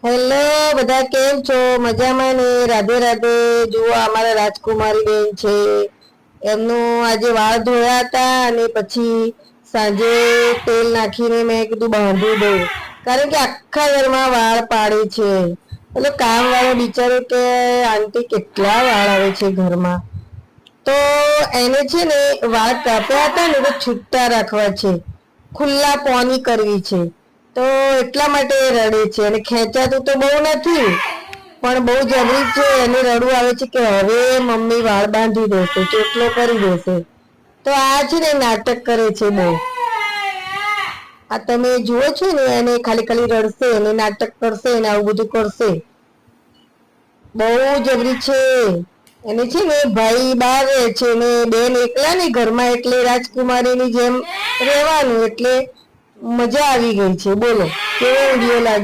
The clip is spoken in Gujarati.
હેલો બધા, કેમ છો? મજામાં ને? રાધે રાધે. જુઓ અમારા રાજકુમારી બેન છે, એમનું આજે વાળ ધોયા હતા અને પછી સાંજે તેલ નાખીને મેં કીધું બાંધી દઉં, કારણ કે આખા ઘરમાં વાળ પાડે છે. એટલે કામ વાળો બિચારો કે આંટી કેટલા વાળ આવે છે ઘરમાં, તો એને છે ને વાળ કાપ્યા હતા ને તો છૂટા રાખવા છે, ખુલ્લા પોની કરવી છે, તો એટલા માટે રડે છે. અને ખેંચાતું તો બહુ નથી, પણ બહુ જબરી છે. એને રડવું આવે છે કે હવે મમ્મી વાળ બાંધી દેશે, ચોટલો કરી દેશે. તો આ છે ને નાટક કરે છે બહુ. આ તમે જુઓ છો ને, એને ખાલી ખાલી રડશે, એને નાટક કરશે ને આવું બધું કરશે. બહુ જબરી છે. એને છે ને ભાઈ બહાર રહે છે ને બેન એકલા ને ઘરમાં, એટલે રાજકુમારીની જેમ રહેવાનું, એટલે મજા આવી ગઈ છે. બોલો કેવો વિડીયો લાગ્યો?